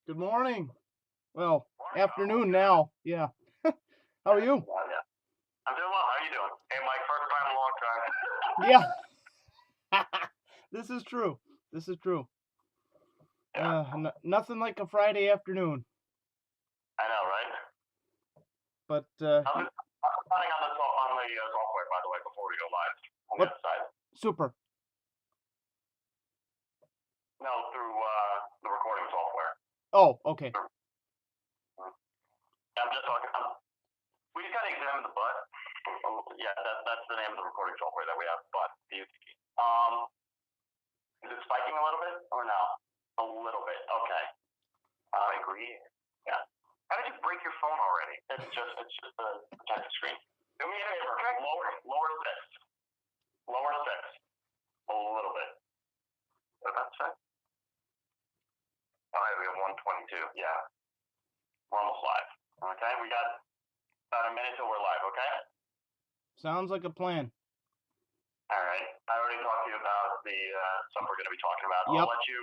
Good morning. Well, Morning. afternoon now. Yeah. How are you? Yeah. I'm doing well. How are you doing? Hey, Mike, first time in a long time. Yeah. This is true. This is true. Yeah, Nothing like a Friday afternoon. I know, right? But I'm planning on the software, by the way, before we go live on the what? other side. Super. No, through the recording software. Oh, okay. I'm just talking. We just got to examine the butt. Yeah, that's the name of the recording software that we have. Butt. Is it spiking a little bit or no? A little bit. Okay. I agree. Yeah. How did you break your phone already? It's just a protective screen. Do me a favor. Lower six. Lower six. A little bit. What about that? Oh, yeah, we have 122. Yeah. We're almost live. Okay, we got about a minute till we're live, okay? Sounds like a plan. All right. I already talked to you about the stuff we're going to be talking about. Yep. I'll let you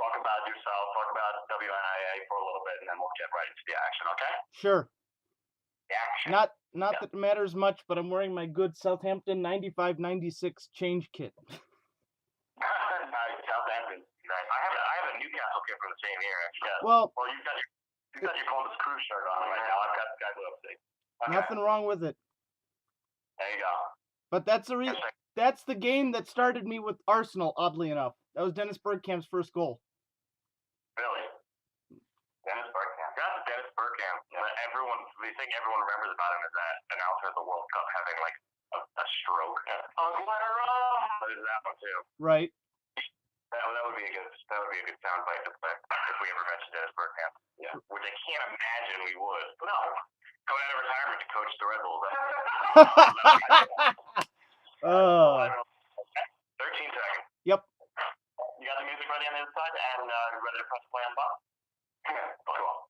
talk about yourself, talk about WNIA for a little bit, and then we'll get right into the action, okay? Sure. The action. Not that it matters much, but I'm wearing my good Southampton 95-96 change kit. Nice, Southampton. Nice. I have a Newcastle kit from the same year, actually. Yeah. Well, you've got your Columbus Crew shirt on right now. I've got the Sky Blue upstate. Okay. Nothing wrong with it. There you go. But that's the game that started me with Arsenal, oddly enough. That was Dennis Bergkamp's first goal. Really? Dennis Bergkamp. That's Dennis Bergkamp. We think everyone remembers about him as that announcer at the World Cup having like a stroke. But there's that one too. Right. That would be a good sound bite to play if we ever mentioned Dennis Bergkamp. Yeah. Which I can't imagine we would. No. Going out of retirement to coach the Red Bulls. 13 seconds. Yep. You got the music ready on the other side and ready to press play on the button? Okay, well.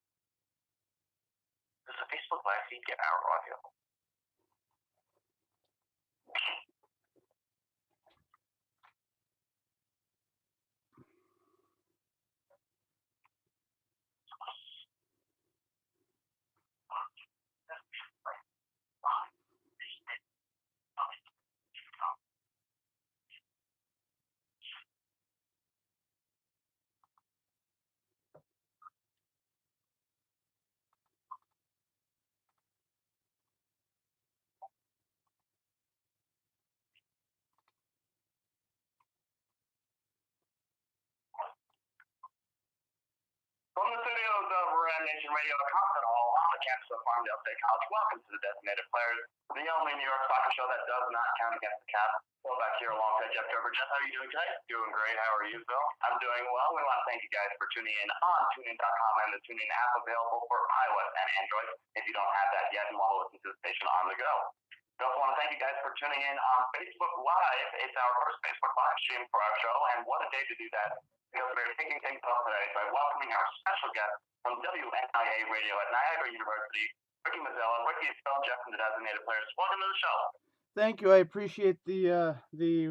Does the Facebook Live feed get our audio? From the studios of Nation Radio at Constant Hall on the campus of Farmingdale State College, welcome to the Designated Players, the only New York soccer show that does not count against the cap. Well, back here alongside Jeff Dover. Jeff, how are you doing today? Doing great. How are you, Phil? I'm doing well. We want to thank you guys for tuning in on TuneIn.com and the TuneIn app available for iOS and Android. If you don't have that yet and want to listen to the station on the go. We also want to thank you guys for tuning in on Facebook Live. It's our first Facebook Live stream for our show, and what a day to do that. Because we're kicking things off today by welcoming our special guest from WNIA Radio at Niagara University, Ricky Mazella. Ricky is Phil and Jeff from the Designated Players. Welcome to the show. Thank you. I appreciate the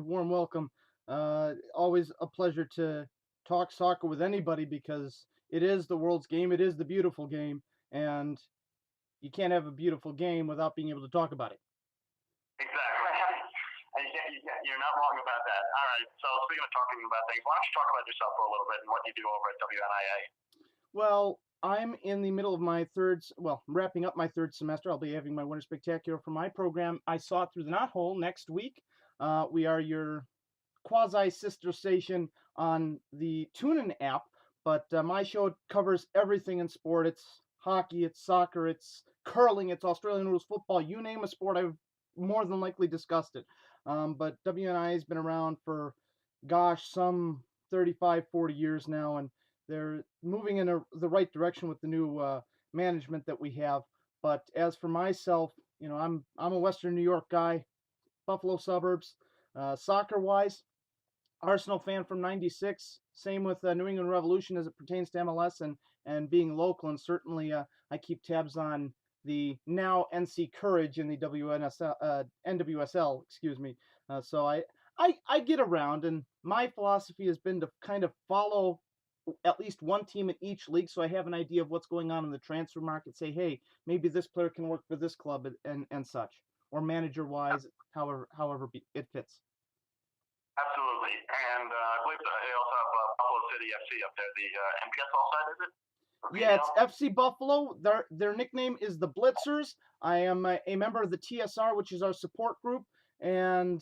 warm welcome. Always a pleasure to talk soccer with anybody because it is the world's game. It is the beautiful game, and you can't have a beautiful game without being able to talk about it. Exactly. You're not wrong about that. All right. So speaking of talking about things, why don't you talk about yourself for a little bit and what you do over at WNIA? Well, I'm in the middle of my wrapping up my third semester. I'll be having my winter spectacular for my program. I Saw It Through the Knothole next week. We are your quasi sister station on the TuneIn app, but my show covers everything in sport. It's hockey, it's soccer, it's curling, it's Australian rules football. You name a sport, I've more than likely discussed it. But WNI has been around for, some 35, 40 years now, and they're moving in the right direction with the new management that we have. But as for myself, I'm a Western New York guy, Buffalo suburbs. Soccer-wise, Arsenal fan from '96. Same with New England Revolution as it pertains to MLS and being local. And certainly I keep tabs on the now NC Courage in the NWSL, excuse me. So I get around, and my philosophy has been to kind of follow at least one team in each league, so I have an idea of what's going on in the transfer market. Say, hey, maybe this player can work for this club and such, or manager wise, however it fits. Absolutely. And I believe they also have Buffalo City FC up there, the MPSL side, is it? Yeah, it's FC Buffalo. Their nickname is the Blitzers. I am a member of the TSR, which is our support group, and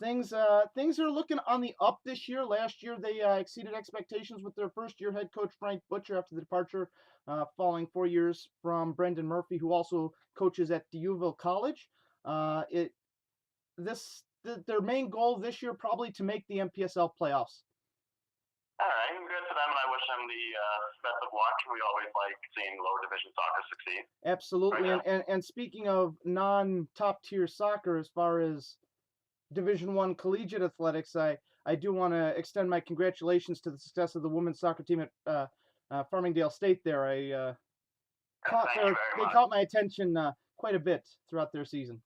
things are looking on the up this year. Last year they exceeded expectations with their first year head coach Frank Butcher after the departure, following 4 years from Brendan Murphy, who also coaches at Deauville College. Their main goal this year probably to make the MPSL playoffs. All right, good for them, and I wish them the best of luck. We always like seeing lower division soccer succeed. Absolutely, and speaking of non-top tier soccer, as far as Division I collegiate athletics, I do want to extend my congratulations to the success of the women's soccer team at Farmingdale State. There, they caught my attention quite a bit throughout their season.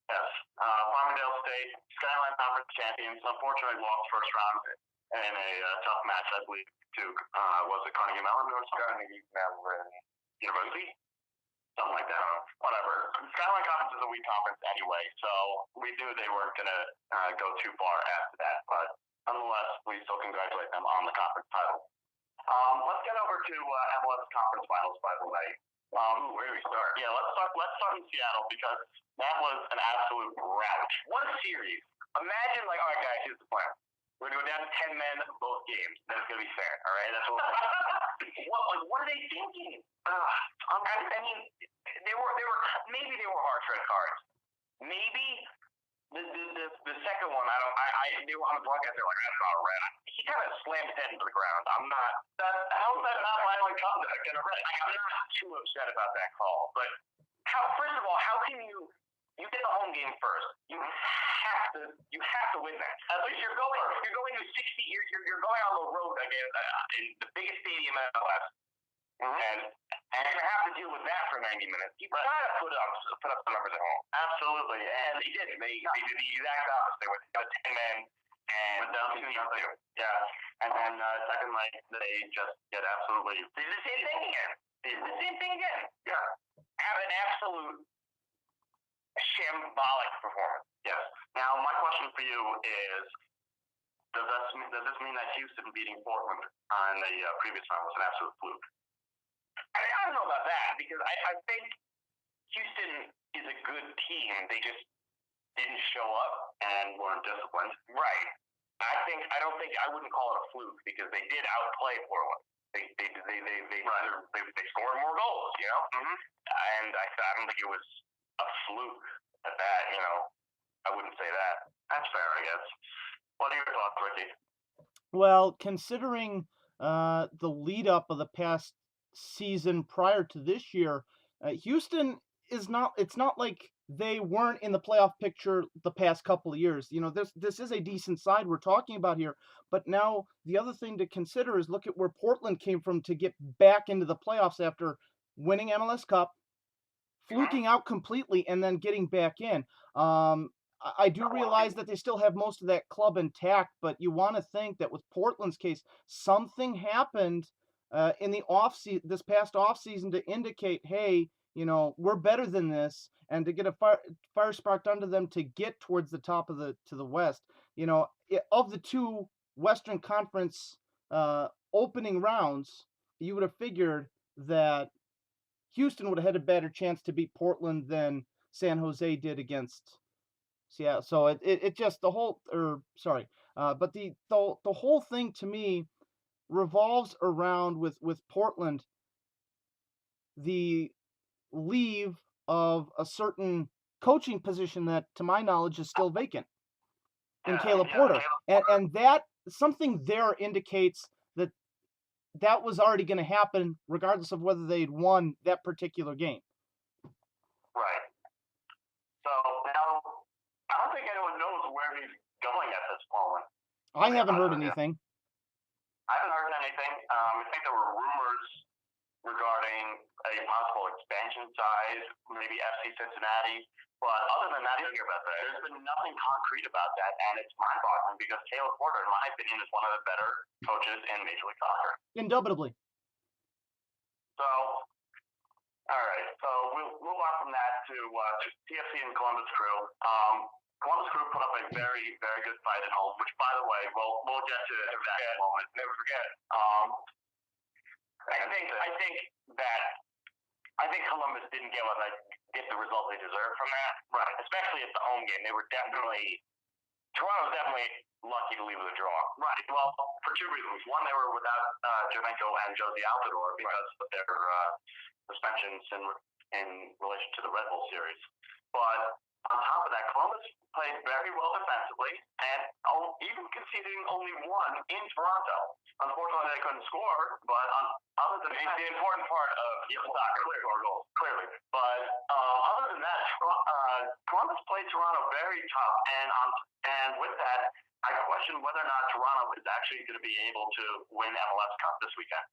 Yes, Farmingdale State, Skyline Conference champions. Unfortunately, lost first round in a tough match, I believe, to was it Carnegie Mellon or Carnegie Mellon University? Something like that. Whatever. Skyline Conference is a weak conference anyway, so we knew they weren't going to go too far after that. But nonetheless, we still congratulate them on the conference title. Let's get over to MLS conference finals, by the way. Where do we start? Yeah, let's start in Seattle, because that was an absolute rout. What a series. Imagine, like, all right, guys, here's the plan. We're going to go down to 10 men both games. Then it's going to be fair, all right? That's what are they thinking? I mean, they were maybe they were harsh red cards. Maybe the second one, they were on the broadcast. They're like, that's not a red. He kind of slammed his head into the ground. How's that not violent conduct in a red? I'm not too upset about that call, but first of all, how can you get the home game first? You have to win that. At least you're going to 60. You're going on the road again in the biggest stadium in MLS. And you're going to have to deal with that for 90 minutes. You got to put up the numbers at home. Absolutely. And they did. They did the exact opposite. They went down 10 men and down 2-2. Yeah. And then second leg, they just get absolutely. They did the same thing again. Yeah. Have an absolute shambolic performance. Yes. Now, my question for you is, does this mean that Houston beating Portland on the previous round was an absolute fluke? I don't know about that, because I think Houston is a good team. They just didn't show up and weren't disciplined. Right. I wouldn't call it a fluke, because they did outplay Portland. They scored more goals, you know? Mm-hmm. And I don't think it was a fluke at that, you know. I wouldn't say that. That's fair, I guess. What are your thoughts, Ricky? Well, considering the lead up of the past season prior to this year, Houston is not. It's not like they weren't in the playoff picture the past couple of years. You know, this is a decent side we're talking about here. But now the other thing to consider is look at where Portland came from to get back into the playoffs after winning MLS Cup, fluking out completely, and then getting back in. I do realize that they still have most of that club intact, but you want to think that with Portland's case, something happened in the this past off season to indicate, hey, you know, we're better than this, and to get a fire sparked under them to get towards the top of the West. You know, of the two Western Conference opening rounds, you would have figured that Houston would have had a better chance to beat Portland than San Jose did against Seattle. So it just the whole but the whole thing to me revolves around with Portland, the leave of a certain coaching position that, to my knowledge, is still vacant in Caleb Porter, and that something there indicates that was already going to happen regardless of whether they'd won that particular game. Right. So now, I don't think anyone knows where he's going at this moment. I haven't heard anything. I haven't heard anything. I think there were rumors regarding a possible expansion size, maybe FC Cincinnati. But other than that, there's been nothing concrete about that, and it's mind-boggling because Caleb Porter, in my opinion, is one of the better coaches in Major League Soccer. Indubitably. So, all right. So we'll move on from that to TFC and Columbus Crew. Columbus Crew put up a very, very good fight at home, which, by the way, we'll get to that in a moment. Never forget. I think Columbus didn't get the result they deserved from that. Right. Especially at the home game, Toronto was definitely lucky to leave with a draw. Right. Well, for two reasons. One, they were without Jovenko and Josie Altidore because of their suspensions in relation to the Red Bull series. But on top of that, Columbus played very well defensively and even conceding only one in Toronto. Unfortunately, they couldn't score, but other than that, the important part of soccer, score goals, clearly. But other than that, Columbus played Toronto very tough, and with that, I question whether or not Toronto is actually going to be able to win MLS Cup this weekend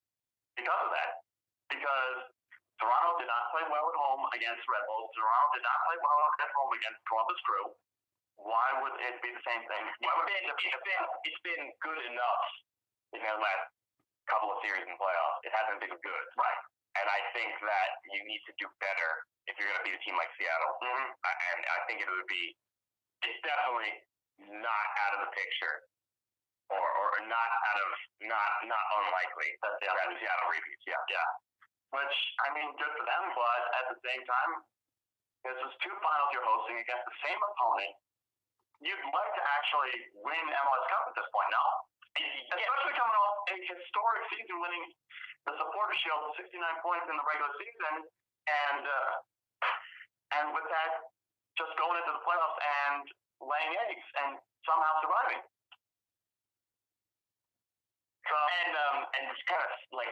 because of that. Because Toronto did not play well at home against Red Bulls. Toronto did not play well at home against Columbus Crew. Why would it be the same thing? It's been good enough in the last couple of series and playoffs. It hasn't been good. Right. And I think that you need to do better if you're going to beat a team like Seattle. Mm-hmm. And I think it's definitely not out of the picture or not unlikely that Seattle repeats. Yeah. Which, I mean, good for them, but at the same time, this is two finals you're hosting against the same opponent. You'd like to actually win MLS Cup at this point, no? Especially coming off a historic season winning the Supporters Shield, 69 points in the regular season, and with that, just going into the playoffs and laying eggs and somehow surviving. So, and it's kind of like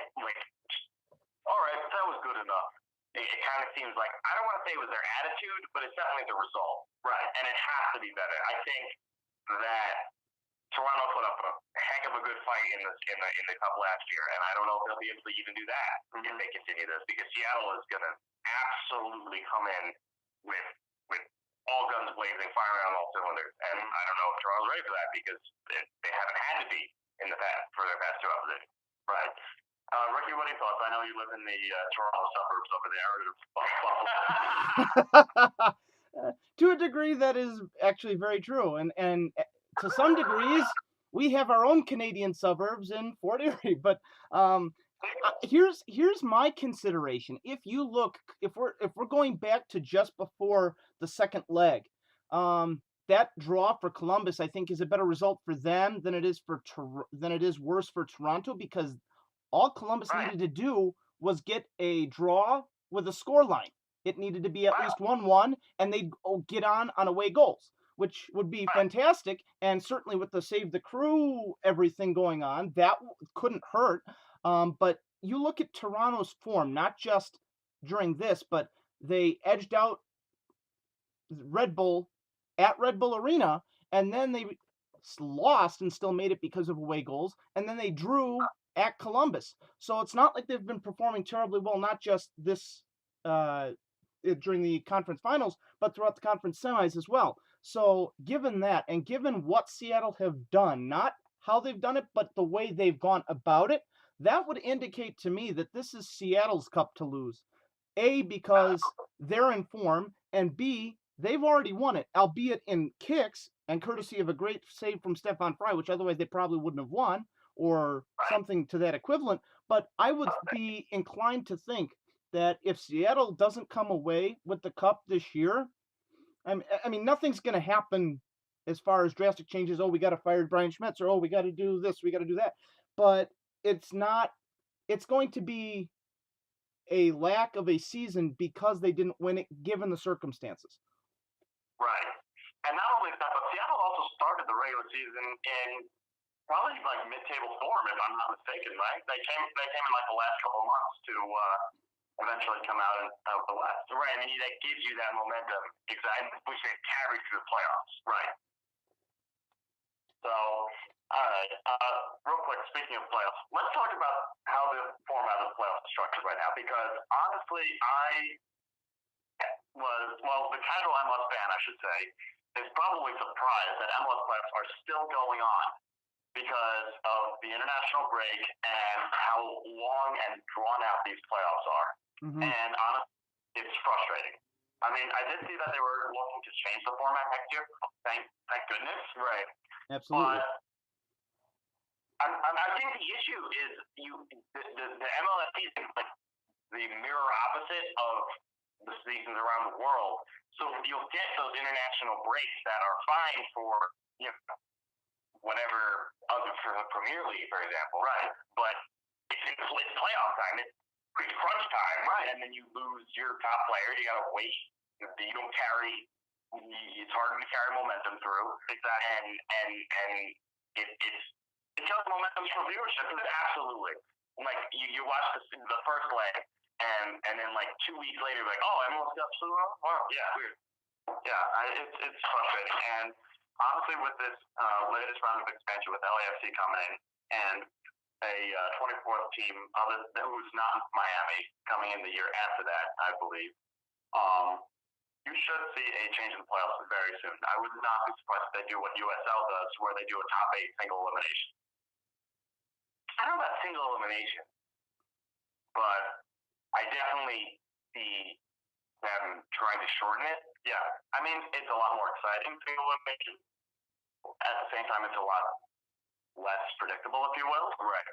all right, that was good enough. It kind of seems like, I don't want to say it was their attitude, but it's definitely the result. Right. And it has to be better. I think that Toronto put up a heck of a good fight in the cup last year, and I don't know if they'll be able to even do that if they continue this, because Seattle is going to absolutely come in with all guns blazing, firing on all cylinders. And I don't know if Toronto's ready for that because they haven't had to be in the past for their past two oppositions. Right. Ricky, what are your thoughts? I know you live in the Toronto suburbs over there. To a degree, that is actually very true. And to some degrees, we have our own Canadian suburbs in Fort Erie. But here's my consideration. If we're going back to just before the second leg, that draw for Columbus, I think, is a better result for them than it is worse for Toronto, because all Columbus needed to do was get a draw with a score line. It needed to be at least 1-1, and they'd get on away goals, which would be fantastic. And certainly with the Save the Crew, everything going on, that couldn't hurt. But you look at Toronto's form, not just during this, but they edged out Red Bull at Red Bull Arena, and then they lost and still made it because of away goals, and then they drew at Columbus. So it's not like they've been performing terribly well, not just this during the conference finals, but throughout the conference semis as well. So given that, and given what Seattle have done, not how they've done it, but the way they've gone about it, that would indicate to me that this is Seattle's cup to lose. A, because they're in form, and B, they've already won it, albeit in kicks and courtesy of a great save from Stefan Fry, which otherwise they probably wouldn't have won, or something to that equivalent. But I would be inclined to think that if Seattle doesn't come away with the cup this year, I mean, nothing's going to happen as far as drastic changes. Oh, we got to fire Brian Schmetzer. Oh, we got to do this. We got to do that. But it's going to be a lack of a season because they didn't win it, given the circumstances. Right. And not only that, but Seattle also started the regular season in probably like mid-table form, if I'm not mistaken, right? They came in like the last couple of months to eventually come out of the West. Right. I mean, that gives you that momentum. Exactly. Which they carry through the playoffs. Right. So All right. Real quick, speaking of playoffs, let's talk about how the format of the playoffs is structured right now. Because honestly, the casual MLS fan, I should say, is probably surprised that MLS playoffs are still going on because of the international break and how long and drawn out these playoffs are. Mm-hmm. And honestly, it's frustrating. I mean, I did see that they were looking to change the format next year. Thank goodness. Right. Absolutely. But I think the issue is the MLS season is like the mirror opposite of the seasons around the world. So you'll get those international breaks that are fine for whatever other for the Premier League, for example. Right. But it's playoff time. It's crunch time. Right. And then you lose your top player. You got to wait. You don't carry. It's harder to carry momentum through. Exactly. And it kills momentum for viewership. Absolutely. Like you watch the first leg, and then like 2 weeks later, like, oh, MLS got so wow, yeah, weird. Yeah, it's frustrating. And honestly, with this latest round of expansion with LAFC coming in and a 24th team who's not Miami coming in the year after that, I believe, you should see a change in the playoffs very soon. I would not be surprised if they do what USL does, where they do a top 8 single elimination. I don't know about single elimination, but I definitely see them trying to shorten it. Yeah, I mean, it's a lot more exciting, single elimination. At the same time, it's a lot less predictable, if you will. Right.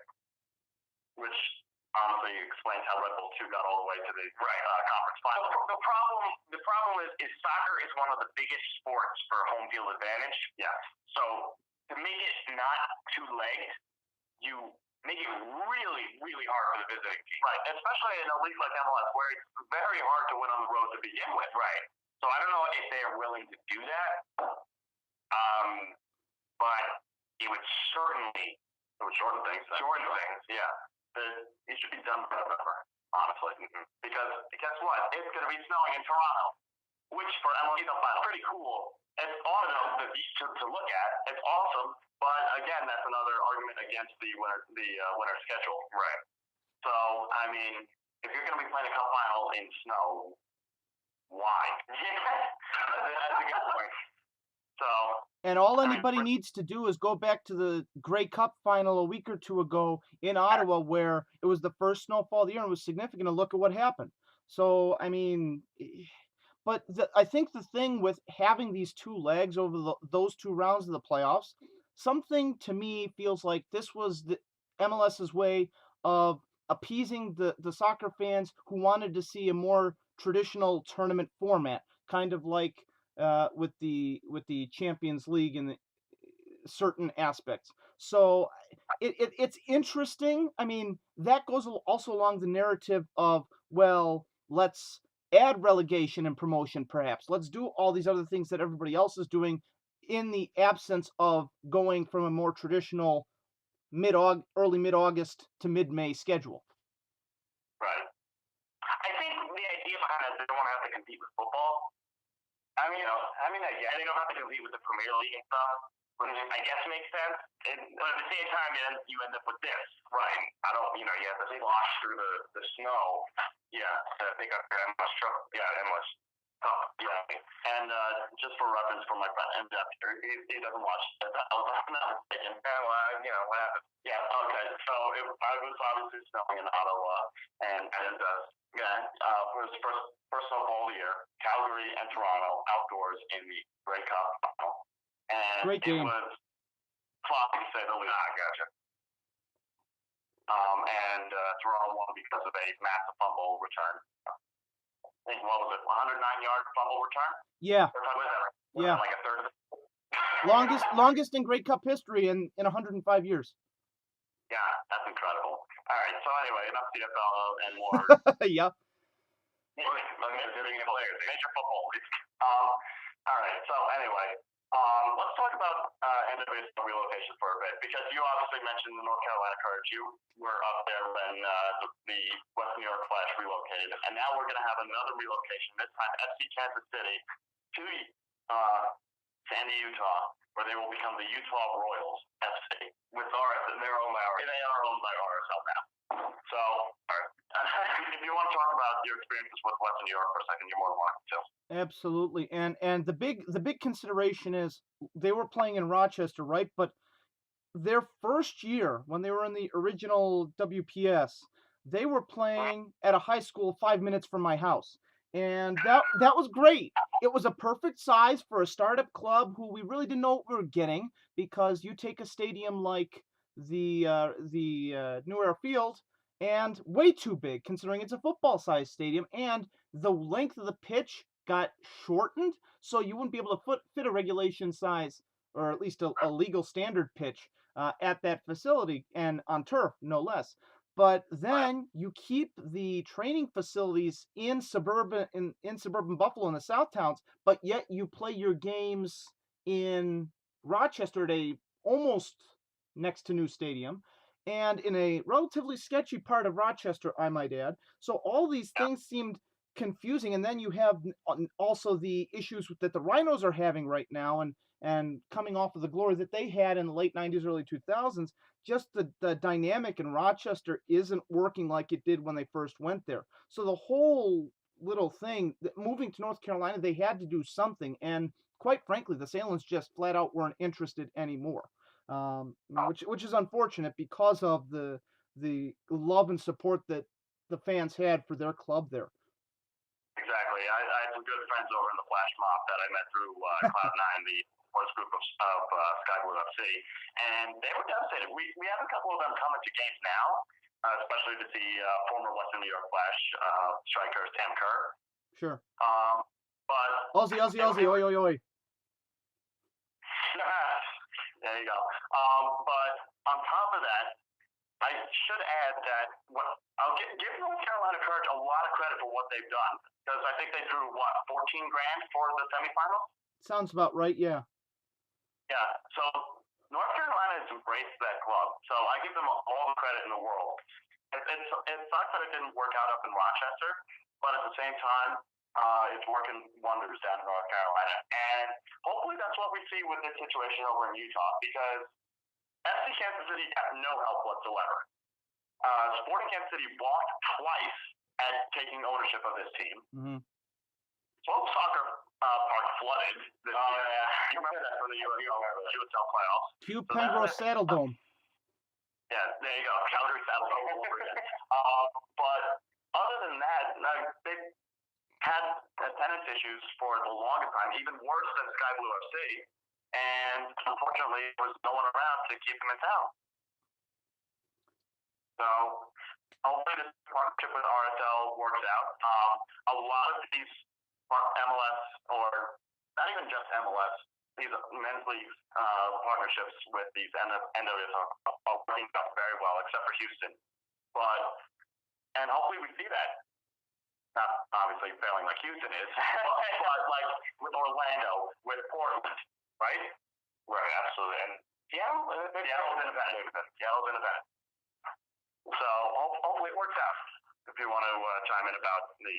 Which honestly explains how Red Bull 2 got all the way to the conference final. The problem is soccer is one of the biggest sports for home field advantage. Yeah. So to make it not two-legged, you make it really, really hard for the visiting team. Right. Especially in a league like MLS where it's very hard to win on the road to begin with. Right. So I don't know if they are willing to do that. But it would shorten things. Shorten things, yeah. It should be done by November, honestly. Mm-hmm. Because guess what? It's going to be snowing in Toronto, which for MLS is pretty cool. It's awesome to look at. It's awesome, but again, that's another argument against the winter schedule. Right. So, I mean, if you're going to be playing a cup final in snow, why? That's a good point. So. And all anybody needs to do is go back to the Grey Cup final a week or two ago in Ottawa, where it was the first snowfall of the year and it was significant, and look at what happened. So, I mean, but I think the thing with having these two legs over those 2 rounds of the playoffs, something to me feels like this was the MLS's way of appeasing the soccer fans who wanted to see a more traditional tournament format, kind of like with the Champions League in certain aspects. So it's interesting. I mean, that goes also along the narrative of, well, let's add relegation and promotion, perhaps. Let's do all these other things that everybody else is doing in the absence of going from a more traditional early mid-August to mid-May schedule. Right. I think the idea behind it is they don't want to have to compete with football. I guess they don't have to compete with the Premier League and stuff, which I guess makes sense. But at the same time, you end up with this. Right. You have to slosh through the snow. Yeah. I think MLS truck. Yeah, MLS. Oh, yeah. And just for reference for my friend M. He doesn't watch it. I'm not mistaken. Yeah, what happened? Yeah, okay. So I was obviously snowing in Ottawa, and for his first snowfall of the year, Calgary and Toronto outdoors in the Grey Cup final. And great game. It was floppy to say the least. I gotcha. And Toronto won because of a massive fumble return. I think, what was it, 109-yard fumble return? Yeah. Yeah. Like a third of it? Longest in Grey Cup history in 105 years. Yeah, that's incredible. All right, so anyway, enough CFL and more. Yeah. Major football league. All right, so anyway, let's talk about NWA's relocation for a bit, because you obviously mentioned the North Carolina Courage. You were up there when the West New York Flash relocated, and now we're going to have another relocation, this time FC Kansas City to Sandy, Utah. where they will become the Utah Royals FC with their own and they are owned by RSL now. So, if you want to talk about your experiences with Western New York for a second, you're more than welcome to. Absolutely. And the big consideration is they were playing in Rochester, right? But their first year when they were in the original WPS, they were playing at a high school 5 minutes from my house. And that was great. It was a perfect size for a startup club who we really didn't know what we were getting, because you take a stadium like the New Era Field, and way too big considering it's a football sized stadium, and the length of the pitch got shortened, so you wouldn't be able to fit a regulation size, or at least a legal standard pitch at that facility, and on turf, no less. But then you keep the training facilities in suburban Buffalo in the South towns, but yet you play your games in Rochester at a almost next to new stadium, and in a relatively sketchy part of Rochester, I might add. So all these things seemed confusing, and then you have also the issues that the Rhinos are having right now, and coming off of the glory that they had in the late 90s, early 2000s, just the dynamic in Rochester isn't working like it did when they first went there. So the whole little thing, moving to North Carolina, they had to do something. And quite frankly, the Salins just flat out weren't interested anymore, which is unfortunate because of the love and support that the fans had for their club there. Exactly. I had some good friends over in the Flash Mob that I met through Cloud9, the sports group of Sky Blue FC, and they were devastated. We have a couple of them coming to games now, especially to see former Western New York Flash striker Sam Kerr. Sure. But Aussie, oi, oi, oi. There you go. But on top of that, I should add that I'll give North Carolina Courage a lot of credit for what they've done, because I think they drew $14,000 for the semifinals. Sounds about right. Yeah. Yeah. So North Carolina has embraced that club. So I give them all the credit in the world. It sucks that it didn't work out up in Rochester, but at the same time, it's working wonders down in North Carolina. And hopefully that's what we see with this situation over in Utah, because FC Kansas City got no help whatsoever. Sporting Kansas City balked twice at taking ownership of this team. Mm-hmm. Slope Soccer Park flooded. You remember that from the USL playoffs? Hugh Penrose Saddle Dome. Yeah, there you go. Calgary Saddle Dome over again. But other than that, they've had attendance issues for the longest time, even worse than Sky Blue FC. And unfortunately, there was no one around to keep them in town. So hopefully this partnership with RSL works out. A lot of these MLS, or not even just MLS, these men's league partnerships with these NWS are working out very well, except for Houston. And hopefully we see that. Not obviously failing like Houston is, but like with Orlando, with Portland, right? Right, absolutely. And Seattle's independent. So hopefully it works out. If you want to chime in about the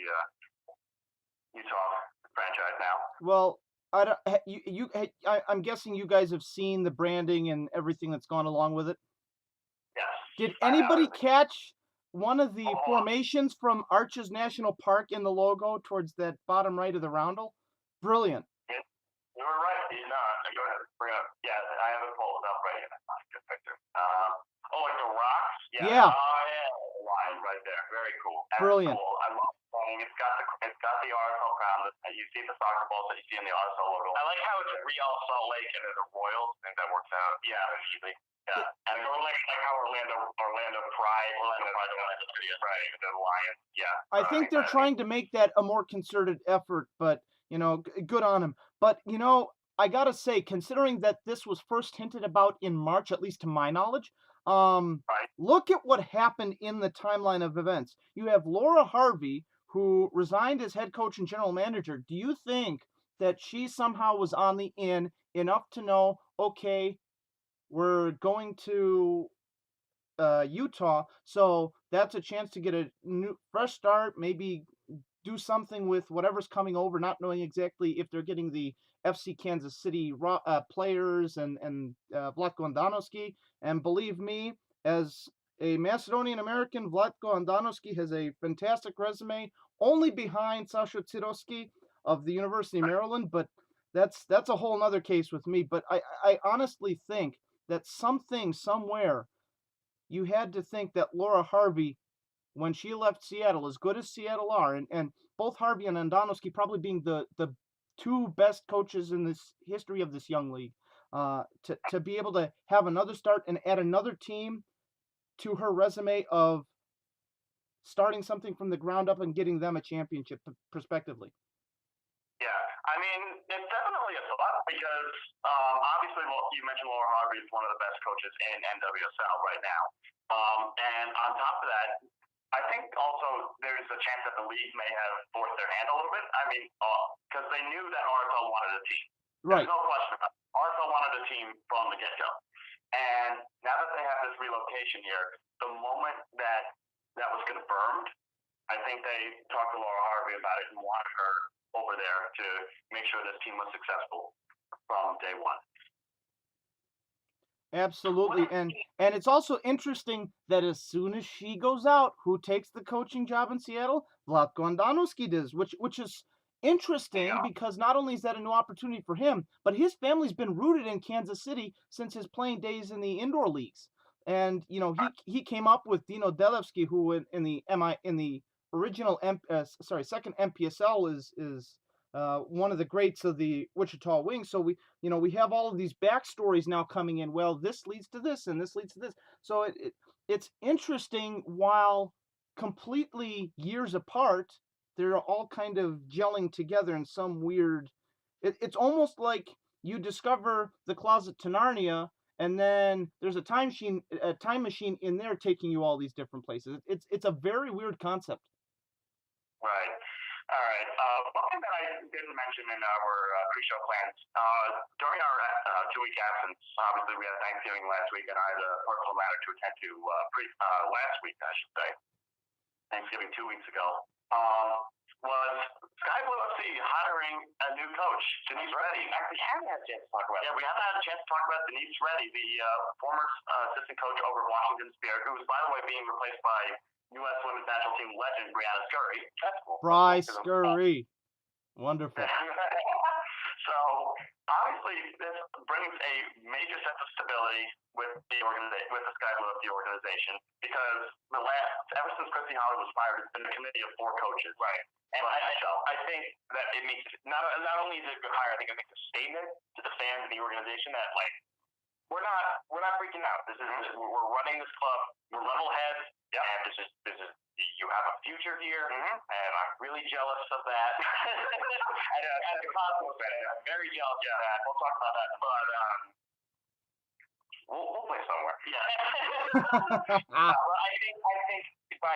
Utah franchise now. Well, I'm guessing you guys have seen the branding and everything that's gone along with it. Yes. Did anybody catch one of the formations from Arches National Park in the logo towards that bottom right of the roundel? Brilliant. You were right. Go ahead. Bring it up. Yeah, I have it pulled up right here. That's a good picture. Like the rocks? Yeah. Oh, yeah. The line right there. Very cool. That's Brilliant. Cool. I love it. It's got the RSL crown. You see the soccer balls that you see in the RSL logo. I like how it's Real Salt Lake and it's a Royals. I think that works out. Yeah, usually. Yeah. And like how Orlando Pride, right, the Lions. Yeah. I think they're trying to make that a more concerted effort, but good on them. But I gotta say, considering that this was first hinted about in March, at least to my knowledge, look at what happened in the timeline of events. You have Laura Harvey, who resigned as head coach and general manager. Do you think that she somehow was on the in enough to know, okay, we're going to Utah, so that's a chance to get a new fresh start, maybe do something with whatever's coming over, not knowing exactly if they're getting the FC Kansas City players and Vlatko Andonovski. And believe me, as a Macedonian American, Vlatko Andonovski has a fantastic resume, only behind Sasha Tsirovsky of the University of Maryland, but that's a whole other case with me. But I honestly think that something somewhere you had to think that Laura Harvey, when she left Seattle, as good as Seattle are, and both Harvey and Andonovski probably being the two best coaches in this history of this young league, to be able to have another start and add another team to her resume of starting something from the ground up and getting them a championship, prospectively. Yeah, I mean, it's definitely a thought because obviously, you mentioned Laura Harvey is one of the best coaches in NWSL right now. And on top of that, I think also there's a chance that the league may have forced their hand a little bit. I mean, because they knew that RSL wanted a team. Right. There's no question about it. RSL wanted a team from the get-go. And now that they have this relocation here, the moment that was confirmed, I think they talked to Laura Harvey about it and wanted her over there to make sure this team was successful from day one. Absolutely, and it's also interesting that as soon as she goes out, who takes the coaching job in Seattle? Vlatko Andonovski does, which is interesting because not only is that a new opportunity for him, but his family's been rooted in Kansas City since his playing days in the indoor leagues. And he came up with Dino Delevsky, who in the original second MPSL is one of the greats of the Wichita Wings. So we have all of these backstories now coming in. Well, this leads to this, and this leads to this. So it's interesting. While completely years apart, they're all kind of gelling together in some weird. It's almost like you discover the closet to Narnia, and then there's a time machine in there taking you all these different places. It's a very weird concept. Right. All right. One thing that I didn't mention in our pre-show plans, during our 2-week absence, obviously we had Thanksgiving last week, and I had a personal matter to attend to last week, I should say, Thanksgiving 2 weeks ago, was Sky Blue FC hiring a new coach, Denise Reddy. Actually, we haven't had a chance to talk about it. Yeah, we haven't had a chance to talk about Denise Reddy, the former assistant coach over at Washington Spirit, who is, by the way, being replaced by U.S. Women's National Team legend Brianna Scurry. That's cool. Bryce Scurry. Wonderful. So, obviously, this brings a major sense of stability with the Sky Blue FC organization, because ever since Christy Holly was fired, it's been a committee of 4 coaches. Right. And I think that it makes not only is it a good hire, I think it makes a statement to the fans and the organization that, like, we're not freaking out. We're running this club. We're level heads. Yeah. And this is you have a future here, and I'm really jealous of that. As a Cosmos fan, I'm very jealous of that. We'll talk about that, but we'll play somewhere. Yeah. Well, I think by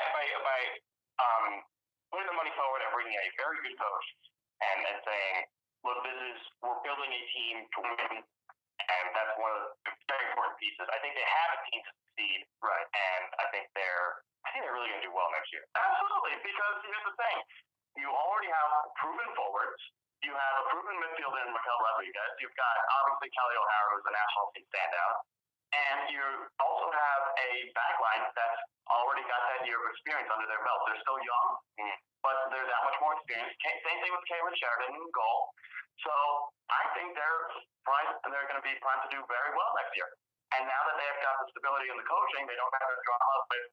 putting the money forward and bringing a very good coach and saying, look, we're building a team to win. And that's one of the very important pieces. I think they have a team to succeed, right? And I think they're really going to do well next year. Absolutely, because here's the thing: you already have proven forwards, you have a proven midfielder in Mikel Rodriguez, you've got obviously Kelly O'Hara, who's a national team standout, and you also have a backline that's already got that year of experience under their belt. They're still young, but they're that much more experienced. Same thing with Kaylin Sheridan in goal. So I think they're going to be primed to do very well next year. And now that they've got the stability in the coaching, they don't have the drama with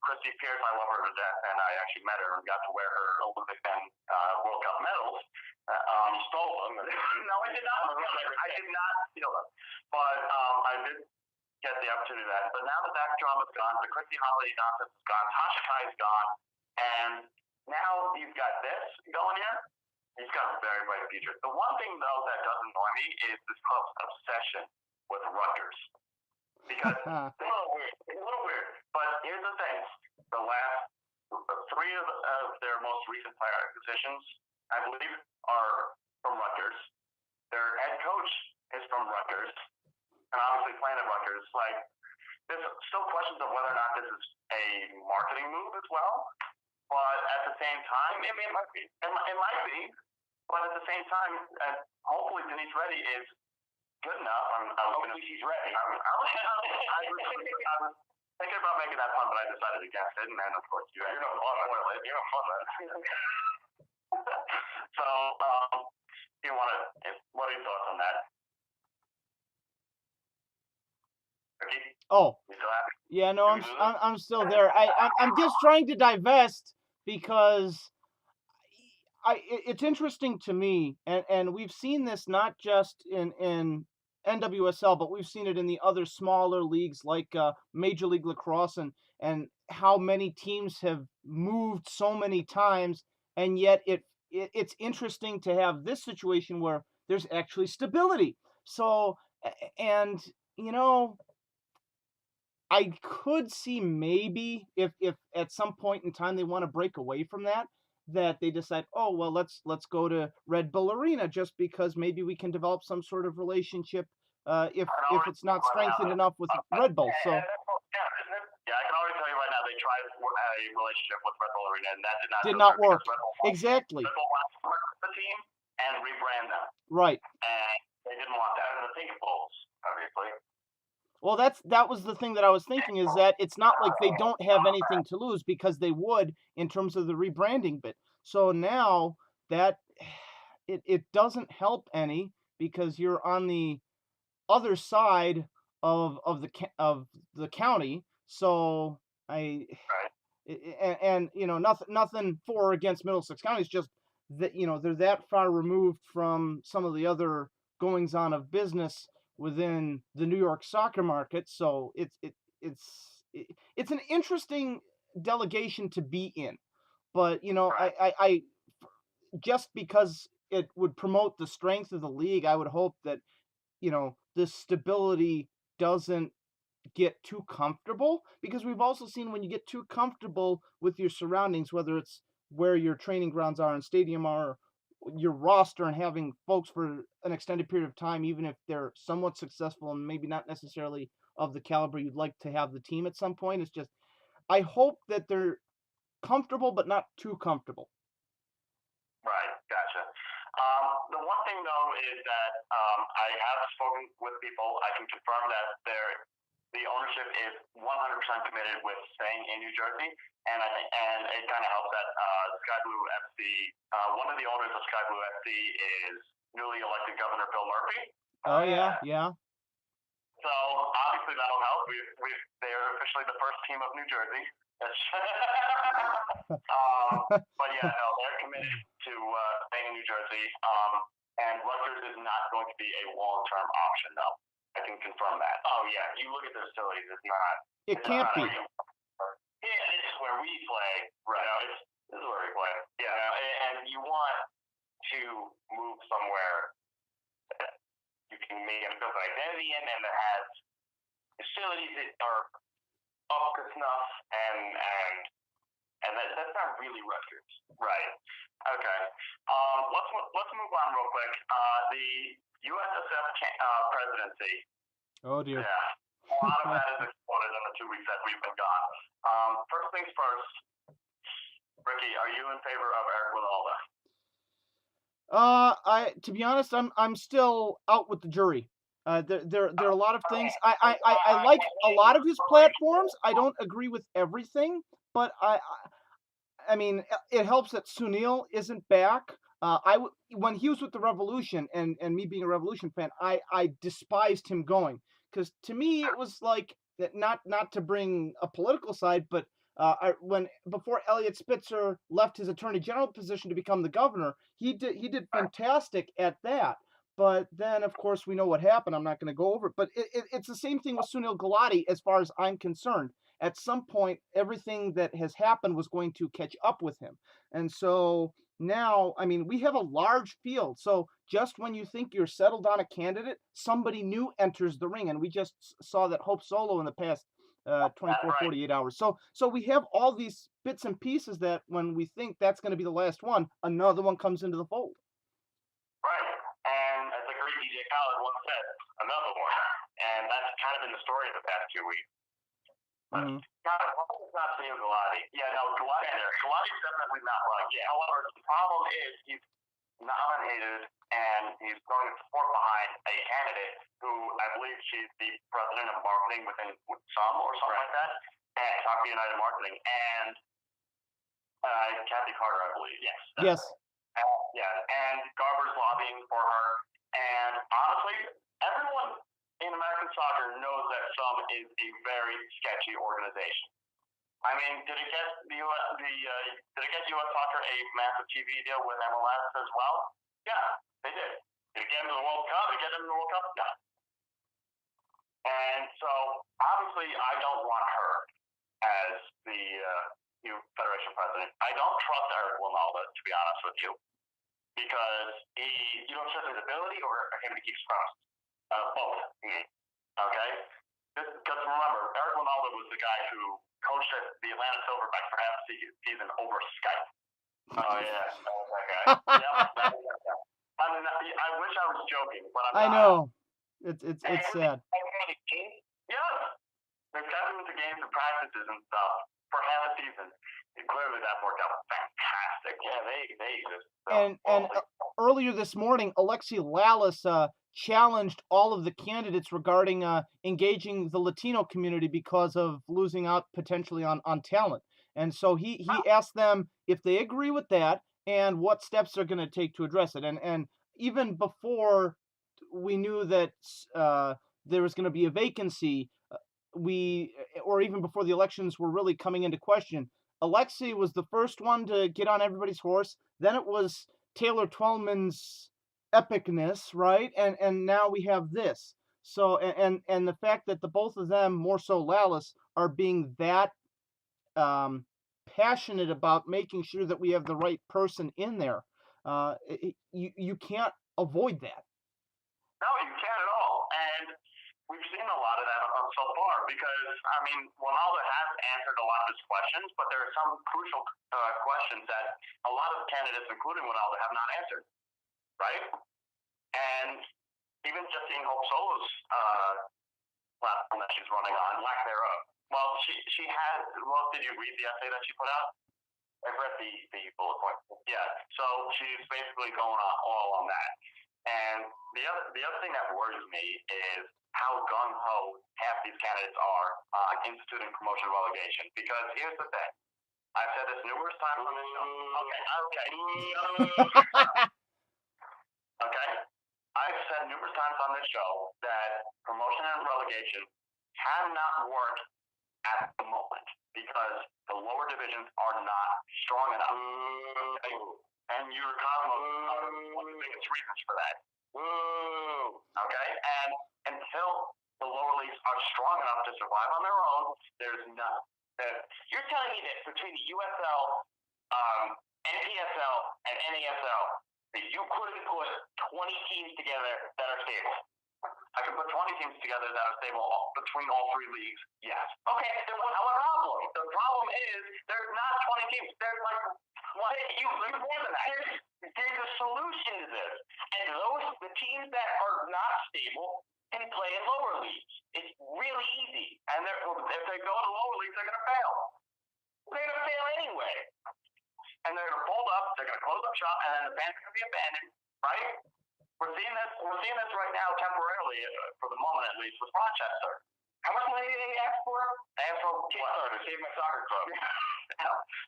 Christy Pierce. I love her to death, and I actually met her and got to wear her Olympic and World Cup medals. You stole them. No, I did not. I did not steal them. But I did get the opportunity to that. But now that drama's gone, the Christy Holly nonsense is gone, Tasha Kai's gone, and now you've got this going here. He's got a very bright future. The one thing, though, that does annoy me is this club's obsession with Rutgers. Because it's a little weird. But here's the thing. The last 3 of their most recent player acquisitions, I believe, are from Rutgers. Their head coach is from Rutgers. And obviously playing at Rutgers. Like, there's still questions of whether or not this is a marketing move as well. But at the same time, I mean, it might be. It might be. But at the same time, hopefully Denise Reddy is good enough. Hopefully she's ready. I was thinking about making that pun, but I decided against it. And then, of course, you're no fun. You're no fun, man. So, you want to? What are your thoughts on that? Ricky? Oh, You still happy? yeah, no, I'm still there. I'm just trying to divest because it's interesting to me, and we've seen this not just in NWSL, but we've seen it in the other smaller leagues like Major League Lacrosse, and how many teams have moved so many times, and yet it's interesting to have this situation where there's actually stability. So, and you know, I could see maybe if at some point in time they want to break away from that, that they decide, oh well, let's go to Red Bull Arena just because maybe we can develop some sort of relationship if it's not strengthened enough with Red Bull. So yeah, isn't it? Yeah, I can already tell you right now they tried a relationship with Red Bull Arena and that did not work. Exactly. Exactly. Red Bull wants to work with the team and rebrand them. Right. And they didn't want that. And the Pink Bulls, obviously. Well, that was the thing that I was thinking, is that it's not like they don't have anything to lose, because they would in terms of the rebranding bit. So now that it doesn't help any, because you're on the other side of the county. So and you know, nothing for or against Middlesex County. It's just that, you know, they're that far removed from some of the other goings on of business within the New York soccer market. So it's an interesting delegation to be in. But you know, I just because it would promote the strength of the league, I would hope that, you know, this stability doesn't get too comfortable, because we've also seen when you get too comfortable with your surroundings, whether it's where your training grounds are and stadium are, your roster, and having folks for an extended period of time, even if they're somewhat successful and maybe not necessarily of the caliber you'd like to have the team at some point. It's just, I hope that they're comfortable, but not too comfortable. Right, gotcha. The one thing though is that I have spoken with people. I can confirm that the ownership is 100% committed with staying in New Jersey, and it kind of helps that Sky Blue FC. One of the owners of Sky Blue FC is newly elected Governor Bill Murphy. Oh yeah, yeah. So obviously that'll help. They're officially the first team of New Jersey. But yeah, no, they're committed to staying in New Jersey. And Rutgers is not going to be a long-term option, though. I can confirm that. Oh yeah, you look at the facilities; it's not. It can't be. Yeah, this is where we play. Right. You know, this is where we play. Yeah, and you want to move somewhere that you can make a build an identity in, and that has facilities that are up to snuff, and that's not really Rutgers. Right. Okay. Let's move on real quick. The USSF presidency. Oh dear. Yeah. A lot of that has exploded in the 2 weeks that we've been gone. First things first. Ricky, are you in favor of Eric Withalda? To be honest, I'm still out with the jury. There are a lot of things. I like a lot of his platforms. I don't agree with everything, but I mean, it helps that Sunil isn't back. When he was with the Revolution, and me being a Revolution fan, I despised him going, because to me it was like, not to bring a political side, but before Elliot Spitzer left his attorney general position to become the governor, he did fantastic at that. But then, of course, we know what happened. I'm not going to go over it, but it's the same thing with Sunil Gulati, as far as I'm concerned. At some point, everything that has happened was going to catch up with him. And so now, I mean, we have a large field. So just when you think you're settled on a candidate, somebody new enters the ring. And we just saw that Hope Solo in the past 24, 48 hours. So we have all these bits and pieces that when we think that's going to be the last one, another one comes into the fold. Right. And as the great DJ Khaled once said, another one. And that's kind of been the story of the past 2 weeks. But Mm-hmm. God, it's not seeing Galati. Yeah, no, Galati's definitely not right. Yeah, however, the problem is he's nominated and he's throwing support behind a candidate who I believe she's the president of marketing within some or something like that, and Talk United Marketing, and Kathy Carter, I believe. Yes. Yes. Yeah, and Garber's lobbying for her. And honestly, everyone in American soccer knows that some is a very sketchy organization. I mean, did it get did it get U.S. Soccer a massive TV deal with MLS as well? Yeah, they did. Did it get them to the World Cup? Did it get them to the World Cup? No. And so obviously, I don't want her as the new Federation president. I don't trust Eric Winalda, to be honest with you, because you don't trust his ability or him to keep his promises. Both. Okay? Because remember, Eric Winalda was the guy who coached the Atlanta Silverbacks for half the season over Skype. Oh, yeah. That was that guy. Yep. That was that guy. I mean, I wish I was joking, but I'm not. I know. It's sad. Yeah. They're coming to games and practices and stuff for half a season. And clearly that worked out fantastic. Yeah, they exist. So, And earlier this morning, Alexi Lalas challenged all of the candidates regarding engaging the Latino community because of losing out potentially on talent. And so he asked them if they agree with that and what steps they're going to take to address it. And even before we knew that there was going to be a vacancy, or even before the elections were really coming into question, Alexei was the first one to get on everybody's horse. Then it was Taylor Twellman's epicness, right? And now we have this. So and the fact that the both of them, more so Lallis, are being that passionate about making sure that we have the right person in there, you can't avoid that. No, you can't at all. And we've seen a lot of that so far because, I mean, Ronaldo has answered a lot of his questions, but there are some crucial questions that a lot of candidates, including Ronaldo, have not answered, right? And even just seeing Hope Solo's platform that she's running on, lack thereof. Well, she has, well, did you read the essay that she put out? I've read the bullet point. Yeah, so she's basically going all on that. And the other thing that worries me is how gung-ho half these candidates are on instituting promotion relegation. Because here's the thing. I've said this numerous times on this show. Okay. I've said numerous times on this show that promotion and relegation have not worked at the moment because the lower divisions are not strong enough. And your Cosmos are one of the biggest reasons for that. Okay? And until the lower leagues are strong enough to survive on their own, there's not. You're telling me that between the USL, NPSL, and NASL, that you couldn't put 20 teams together that are stable? I can put 20 teams together that are stable between all three leagues. Yes. Okay, then what's the problem? The problem is there's not 20 teams. There's like there's more than that. There's a solution to this, and the teams that are not stable can play in lower leagues. It's really easy, and if they go to lower leagues, they're going to fail. They're going to fail anyway, and they're going to fold up. They're going to close up shop, and then the band's going to be abandoned. Right? We're seeing this right now temporarily, for the moment at least, with Rochester. How much money did they ask for? They asked for Kickstarter, Save My Soccer Club.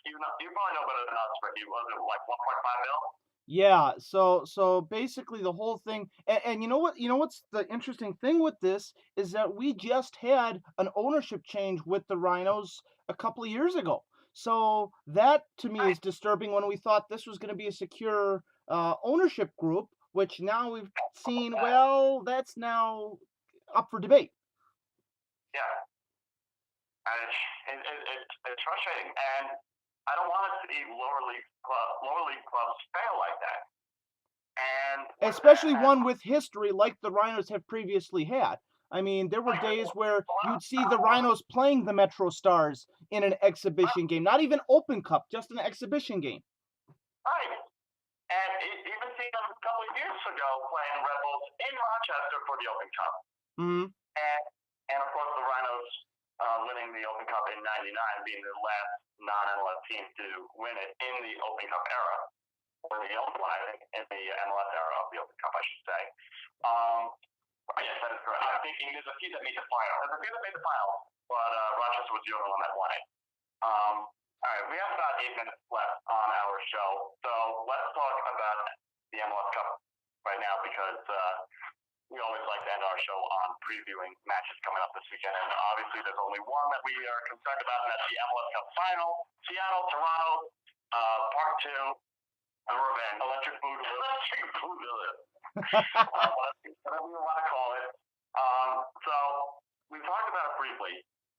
You probably know better than us, but was it like 1.5 mil? Yeah, so basically the whole thing, and you know what's the interesting thing with this is that we just had an ownership change with the Rhinos a couple of years ago. So that to me is disturbing when we thought this was going to be a secure ownership group, which now we've seen, well, that's now up for debate. Yeah. And it's frustrating. And I don't want to see lower league clubs fail like that. And especially one with history like the Rhinos have previously had. I mean, there were days where you'd see the Rhinos playing the Metro Stars in an exhibition game, not even Open Cup, just an exhibition game. Right. And even seeing them a couple of years ago playing Red Bulls in Rochester for the Open Cup. Mm-hmm. And of course the Rhinos winning the Open Cup in '99, being the last non-MLS team to win it in the Open Cup era, or the only one, I think, in the MLS era of the Open Cup, I should say. Yes, that is correct. I'm thinking there's a few that made the final. There's a few that made the final, but Rochester was the only one that won it. All right, we have about 8 minutes left on our show, so let's talk about the MLS Cup right now, because we always like to end our show on previewing matches coming up this weekend, and obviously there's only one that we are concerned about, and that's the MLS Cup final. Seattle, Toronto, part 2, a revenge. Electric Boogaloo. Whatever you want to call it. So we talked about it briefly,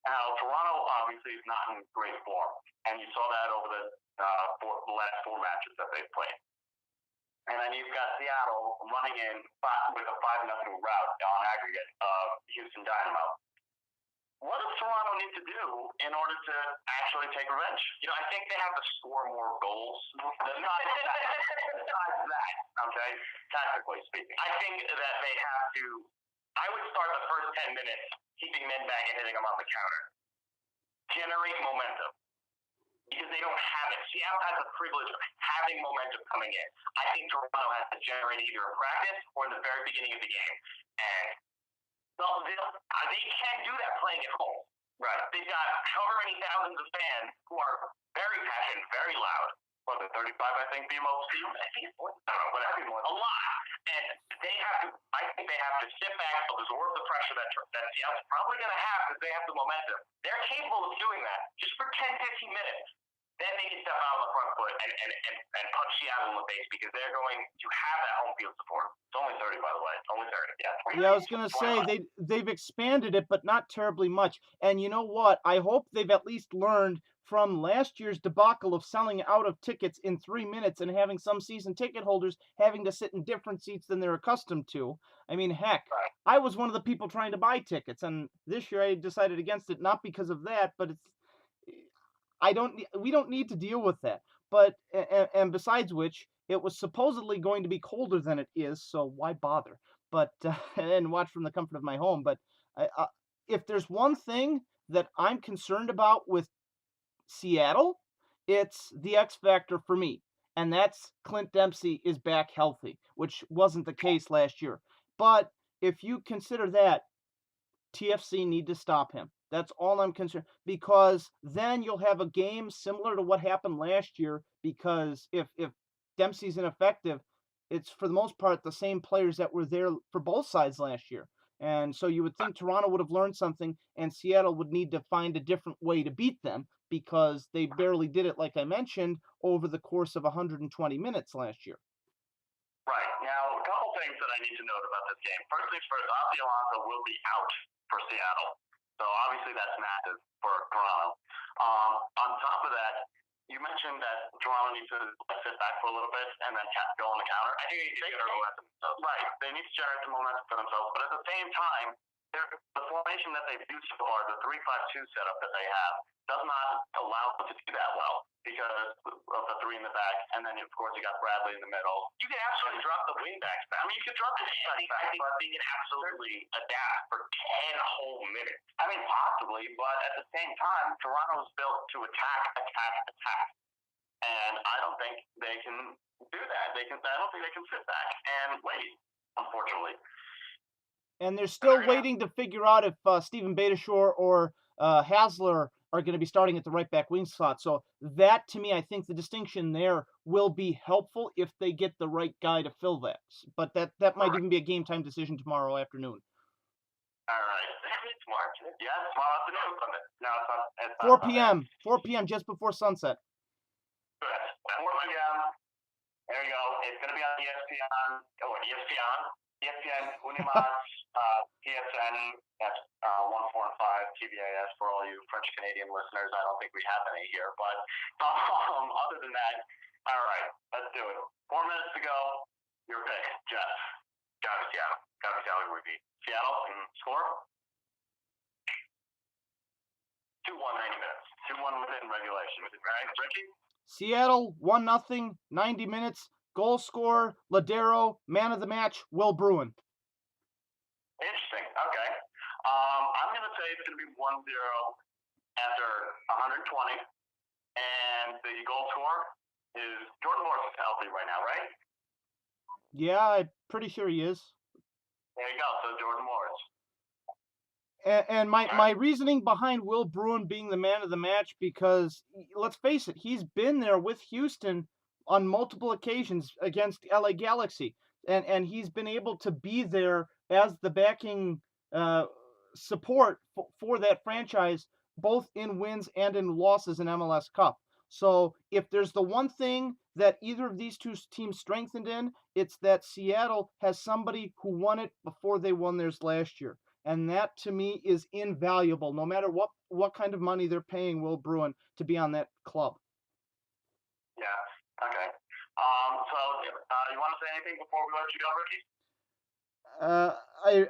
how Toronto obviously is not in great form, and you saw that over the last 4 matches that they've played. And then you've got Seattle running in with a 5-0 rout on aggregate of Houston Dynamo. What does Toronto need to do in order to actually take revenge? I think they have to score more goals. Besides that, okay, tactically speaking. I think that they have to, I would start the first 10 minutes keeping men back and hitting them on the counter. Generate momentum. Because they don't have it. Seattle has the privilege of having momentum coming in. I think Toronto has to generate either in practice or in the very beginning of the game. And they can do that playing at home. Right. They've got however many thousands of fans who are very passionate, very loud. What, 35, I think, the most team? I think it's more. I don't know, whatever. A lot. And I think they have to sit back, absorb the pressure that Seattle's probably going to have because they have the momentum. They're capable of doing that just for 10, 15 minutes. Then they can step out on the front foot and punch Seattle in the face, because they're going to have that home field support. It's only 30, by the way. It's only 30. Yeah, 20. Yeah, I was going to say, they've expanded it, but not terribly much. And you know what? I hope they've at least learned from last year's debacle of selling out of tickets in 3 minutes and having some season ticket holders having to sit in different seats than they're accustomed to. I mean, heck, I was one of the people trying to buy tickets, and this year I decided against it, not because of that, but we don't need to deal with that. But, and besides which, it was supposedly going to be colder than it is, so why bother? But, and watch from the comfort of my home. But if there's one thing that I'm concerned about with Seattle, it's the X factor for me. And that's Clint Dempsey is back healthy, which wasn't the case last year. But if you consider that, TFC need to stop him. That's all I'm concerned, because then you'll have a game similar to what happened last year, because if Dempsey's ineffective, it's for the most part the same players that were there for both sides last year. And so you would think Toronto would have learned something, and Seattle would need to find a different way to beat them, because they barely did it, like I mentioned, over the course of 120 minutes last year. Right. Now, a couple things that I need to note about this game. First things first, Ozzy Alonso will be out for Seattle. So obviously that's massive for Toronto. On top of that, you mentioned that Toronto needs to sit back for a little bit and then go on the counter. I think they need to momentum themselves. Right. They need to generate the momentum for themselves. But at the same time, the formation that they've used so far, the 3-5-2 setup that they have, does not allow them to do that well because of the 3 in the back. And then, of course, you got Bradley in the middle. You can absolutely drop the wingbacks back. I mean, you can drop the wingbacks back, but they can absolutely adapt for 10 whole minutes. I mean, possibly, but at the same time, Toronto's built to attack. And I don't think they can do that. I don't think they can sit back and wait, unfortunately. And they're still waiting to figure out if Steven Beitashour or Hasler are going to be starting at the right back wing slot. So that, to me, I think the distinction there will be helpful if they get the right guy to fill that. But that might even be a game time decision tomorrow afternoon. All right. Smart. Yeah, tomorrow afternoon. No, it's not 4 p.m. 4 p.m. just before sunset. Good. 4 p.m. There you go. It's going to be on ESPN, Unimas, PSN, that's 1, 4, and 5, TBAS for all you French-Canadian listeners. I don't think we have any here, but other than that, all right, let's do it. 4 minutes to go. Your pick, Jeff. Got it, Seattle. Got it, Seattle would be. Seattle and score? 2-1, 90 minutes. 2-1 within regulation. Right, Ricky? Seattle, 1-0, 90 minutes. Goal scorer, Ladero. Man of the match, Will Bruin. Interesting. Okay. I'm going to say say it's going to be 1-0 after 120. And the goal scorer is Jordan Morris is healthy right now, right? Yeah, I'm pretty sure he is. There you go. So Jordan Morris. And my reasoning behind Will Bruin being the man of the match, because let's face it, he's been there with Houston on multiple occasions against LA Galaxy, and he's been able to be there as the backing support for that franchise, both in wins and in losses in MLS Cup. So if there's the one thing that either of these two teams strengthened in, it's that Seattle has somebody who won it before they won theirs last year. And that to me is invaluable, no matter what kind of money they're paying Will Bruin to be on that club. Yeah. Okay. So you want to say anything before we let you go, Ricky?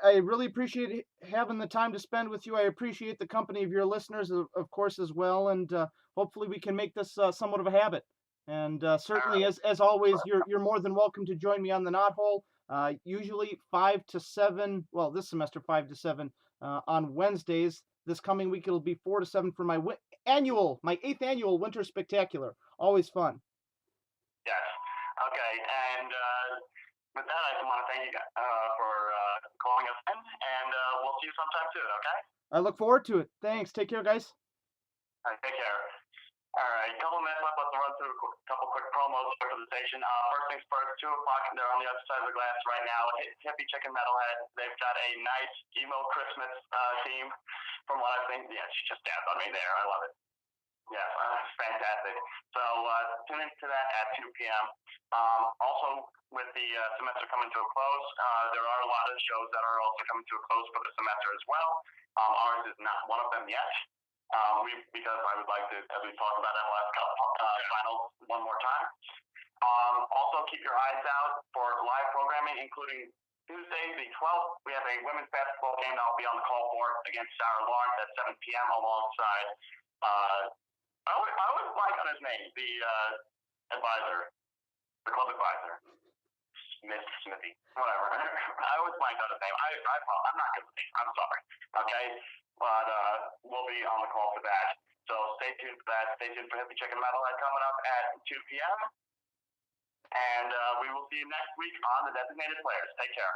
I really appreciate having the time to spend with you. I appreciate the company of your listeners, of course, as well, and hopefully we can make this somewhat of a habit. And certainly, as always, you're more than welcome to join me on the Knot Hole. Usually 5 to 7. Well, this semester 5 to 7 on Wednesdays. This coming week it'll be 4 to 7 for my my 8th annual Winter Spectacular. Always fun. Yes. Okay. And with that, I just want to thank you for calling us in, and we'll see you sometime soon. Okay. I look forward to it. Thanks. Take care, guys. All right. Take care. All right, a couple minutes left. Let's run through a couple quick promos for the station. First things first, 2 o'clock, they're on the other side of the glass right now. Hippie Chicken Metalhead. They've got a nice emo Christmas theme from what I think. Yeah, she just dabbed on me there. I love it. Yeah, fantastic. So tune into that at 2 p.m. Also, with the semester coming to a close, there are a lot of shows that are also coming to a close for the semester as well. Ours is not one of them yet. Because I would like to, as we talked about MLS Cup finals one more time. Also, keep your eyes out for live programming, including Tuesday, the 12th. We have a women's basketball game that I'll be on the call for against Sarah Lawrence at 7 p.m. alongside, I always blank on his name, the advisor, the club advisor. Smithy, whatever. I always blank on his name. I'm not good with names. I'm sorry. Okay, but we'll be on the call for that. So stay tuned for that. Stay tuned for Hippie Chicken Metalhead coming up at 2 p.m. And we will see you next week on the Designated Players. Take care.